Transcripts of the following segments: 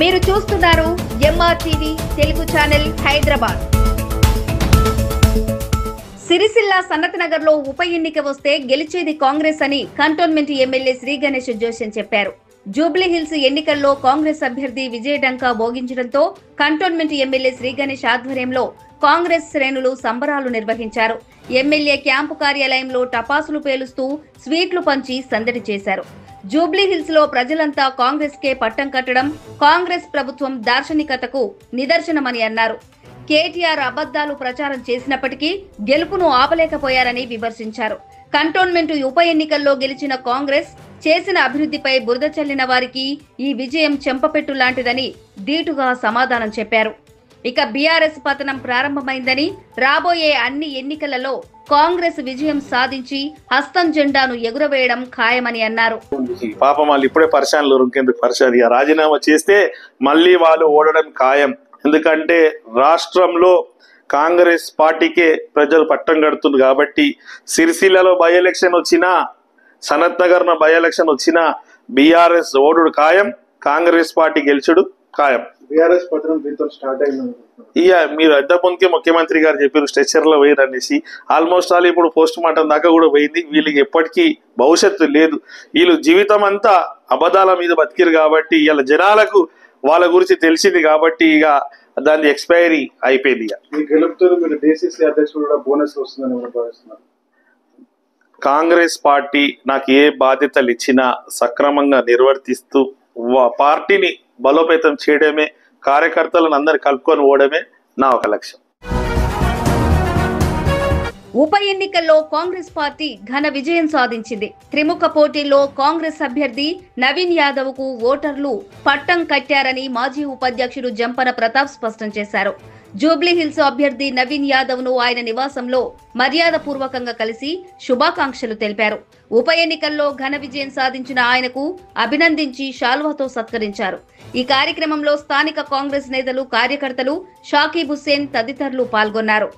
మీరు చూస్తున్నారు ఎంఆర్టీవీ తెలుగు ఛానల్ హైదరాబాద్. సిరిసిల్ల సనత్ నగర్ లో ఉప ఎన్నిక వస్తే గెలిచేది కాంగ్రెస్ అని కంటోన్మెంట్ ఎమ్మెల్యే శ్రీ గణేష్ జోషన్ చెప్పారు. జూబ్లీ హిల్స్ ఎన్నికల్లో కాంగ్రెస్ అభ్యర్థి విజయ డంకా మోగించడంతో కంటోన్మెంట్ ఎమ్మెల్యే శ్రీ గణేష్ ఆధ్వర్యంలో కాంగ్రెస్ శ్రేణులు సంబరాలు నిర్వహించారు. ఎమ్మెల్యే క్యాంపు కార్యాలయంలో టపాసులు పేలుస్తూ స్వీట్లు పంచి సందడి చేశారు. జూబ్లీ హిల్స్ లో ప్రజలంతా కాంగ్రెస్ కే పట్టం కట్టడం కాంగ్రెస్ ప్రభుత్వం దార్శనికతకు నిదర్శనమని అన్నారు. కేటీఆర్ అబద్దాలు ప్రచారం చేసినప్పటికీ గెలుపును ఆపలేకపోయారని విమర్శించారు. కంటోన్మెంట్ ఉప ఎన్నికల్లో గెలిచిన కాంగ్రెస్ చేసిన అభివృద్ధిపై బురద చల్లిన వారికి ఈ విజయం చెంపపెట్టు లాంటిదని ధీటుగా సమాధానం చెప్పారు. ఇక బీఆర్ఎస్ పతనం ప్రారంభమైందని, రాబోయే అన్ని ఎన్నికలలో కాంగ్రెస్ విజయం సాధించి హస్తం జెండాను ఎగురవేయడం ఖాయమని అన్నారు. పాపం వాళ్ళు ఇప్పుడే పరిశాన్లు ఇంకెందుకు పరిశాన్, రాజీనామా చేస్తే మళ్ళీ వాళ్ళు ఓడడం ఖాయం. ఎందుకంటే రాష్ట్రంలో కాంగ్రెస్ పార్టీకే ప్రజలు పట్టం కడుతుంది కాబట్టి సిరిసిల్లలో బై ఎలక్షన్ వచ్చినా, సనత్ నగర్ బై ఎలక్షన్ వచ్చినా బీఆర్ఎస్ ఓడుడు ఖాయం, కాంగ్రెస్ పార్టీ గెలిచుడు ఖాయం. బీఆర్ఎస్ పత్రం దీంతో స్టార్ట్ అయింది. ఇక మీరు అద్దె ముఖ్యమంత్రి గారు చెప్పారు స్ట్రెచర్ లో పోయిరు అనేసి, ఆల్మోస్ట్ ఆల్ ఇప్పుడు పోస్ట్ మార్టం దాకా కూడా పోయింది. వీళ్ళకి ఎప్పటికీ భవిష్యత్తు లేదు. వీళ్ళు జీవితం అంతా అబద్ధాల మీద బతికిరు కాబట్టి ఇలా జనాలకు వాళ్ళ గురించి తెలిసింది కాబట్టి ఇక దాని ఎక్స్పైరీ అయిపోయింది. ఇక గెలుపుతో మీరు డీసీసీ అధ్యక్షుడు కూడా బోనస్ వస్తుందని భావిస్తున్నారు. కాంగ్రెస్ పార్టీ నాకు ఏ బాధ్యతలు ఇచ్చినా సక్రమంగా నిర్వర్తిస్తూ పార్టీని బలోపేతం చేయడమే, కార్యకర్తలను అందరు కలుపుకొని పోవడమే నా ఒక లక్ష్యం. ఉప ఎన్నికల్లో కాంగ్రెస్ పార్టీ ఘన విజయం సాధించింది. త్రిముఖ పోటీల్లో కాంగ్రెస్ అభ్యర్థి నవీన్ యాదవ్ కు ఓటర్లు పట్టం కట్టారని మాజీ ఉపాధ్యక్షుడు జంపన ప్రతాప్ స్పష్టం చేశారు. జూబ్లీ హిల్స్ అభ్యర్థి నవీన్ యాదవ్ ను ఆయన నివాసంలో మర్యాద పూర్వకంగా కలిసి శుభాకాంక్షలు తెలిపారు. ఉప ఎన్నికల్లో ఘన విజయం సాధించిన ఆయనకు అభినందించి శాల్వాతో సత్కరించారు. ఈ కార్యక్రమంలో స్థానిక కాంగ్రెస్ నేతలు, కార్యకర్తలు, షాకీబ్ హుస్సేన్ తదితరులు పాల్గొన్నారు.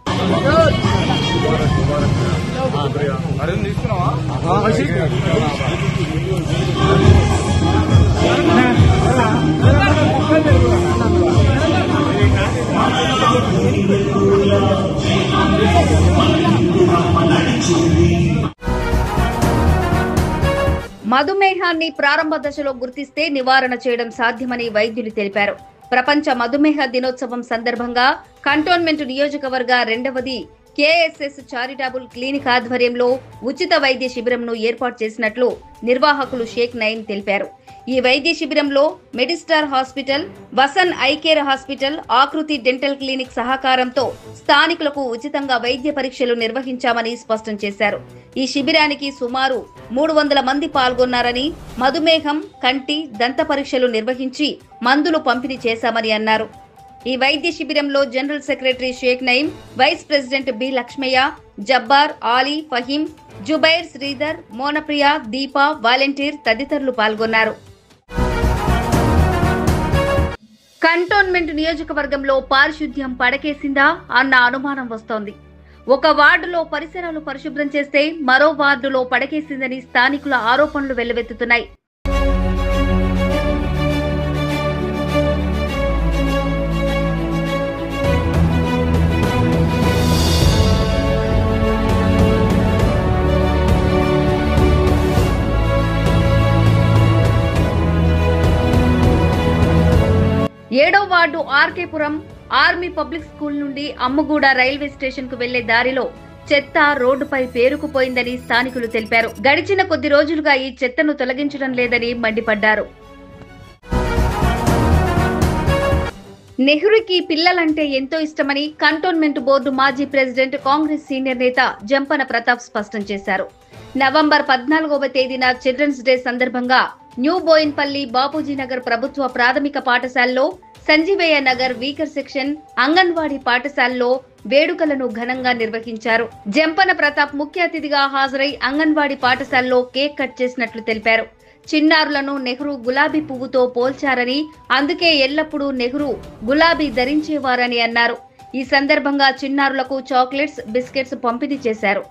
మధుమేహాన్ని ప్రారంభ దశలో గుర్తిస్తే నివారణ చేయడం సాధ్యమని వైద్యులు తెలిపారు. ప్రపంచ మధుమేహ దినోత్సవం సందర్భంగా కంటోన్మెంట్ నియోజకవర్గ 2వది కేఎస్ఎస్ చారిటబుల్ క్లినిక్ ఆధ్వర్యంలో ఉచిత వైద్య శిబిరంను ఏర్పాటు చేసినట్లు నిర్వాహకులు షేక్ నయీం తెలిపారు. ఈ వైద్య శిబిరంలో మెడిస్టార్ హాస్పిటల్, వసన్ ఐకేర్ హాస్పిటల్, ఆకృతి డెంటల్ క్లినిక్ సహకారంతో స్థానికులకు ఉచితంగా వైద్య పరీక్షలు నిర్వహించామని స్పష్టం చేశారు. ఈ శిబిరానికి సుమారు 300 మంది పాల్గొన్నారని, మధుమేహం, కంటి, దంత పరీక్షలు నిర్వహించి మందులు పంపిణీ చేశామని అన్నారు. ఈ వైద్య శిబిరంలో general secretary Sheikh Naeem, vice president B Lakshmaiah, Jabbar, Ali, Faheem, Zubair, Sridhar, Monapriya, Deepa, volunteer తదితరులు పాల్గొన్నారు. కంటోన్మెంట్ నియోజకవర్గంలో పారిశుద్ధ్యం పడకేసిందా అన్న అనుమానం వస్తోంది. ఒక వార్డులో పరిసరాలు పరిశుభ్రం చేస్తే మరో వార్డులో పడకేసిందని స్థానికుల ఆరోపణలు వెల్లువెత్తుతున్నాయి. ఏడో ward RK Puram army public school నుండి అమ్మగూడ రైల్వే స్టేషన్ కు వెళ్లే దారిలో చెత్త రోడ్డుపై పేరుకుపోయిందని స్థానికులు తెలిపారు. గడిచిన కొద్ది రోజులుగా ఈ చెత్తను తొలగించడం లేదని మండిపడ్డారు. నెహ్రూకి పిల్లలంటే ఎంతో ఇష్టమని కంటోన్మెంట్ బోర్డు మాజీ ప్రెసిడెంట్, కాంగ్రెస్ సీనియర్ నేత జంపన ప్రతాప్ స్పష్టం చేశారు. నవంబర్ 14వ తేదీన చిల్డ్రన్స్ డే సందర్భంగా న్యూ బోయిన్పల్లి, బాపూజీ నగర్ ప్రభుత్వ ప్రాథమిక పాఠశాలలో, సంజీవయ్య నగర్ వీకర్ సెక్షన్ అంగన్వాడీ పాఠశాలలో వేడుకలను ఘనంగా నిర్వహించారు. జంపన ప్రతాప్ ముఖ్య అతిథిగా హాజరై అంగన్వాడీ పాఠశాలలో కేక్ కట్ చేసినట్లు తెలిపారు. చిన్నారులను నెహ్రూ గులాబీ పువ్వుతో పోల్చారని, అందుకే ఎల్లప్పుడూ నెహ్రూ గులాబీ ధరించేవారని అన్నారు. ఈ సందర్భంగా చిన్నారులకు చాక్లెట్స్, బిస్కెట్స్ పంపిణీ చేశారు.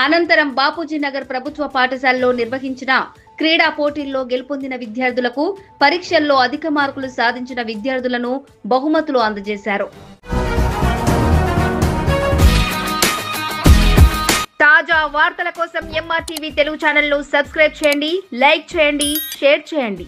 అనంతరం బాపూజీ నగర్ ప్రభుత్వ పాఠశాలలో నిర్వహించిన క్రీడా పోటీల్లో గెలుపొందిన విద్యార్థులకు పరీక్షల్లో అధిక మార్కులు సాధించిన విద్యార్థులను బహుమతులు అందజేశారు. తాజా వార్తల కోసం MRTV తెలుగు ఛానల్ ను సబ్స్క్రైబ్ చేయండి, లైక్ చేయండి, షేర్ చేయండి.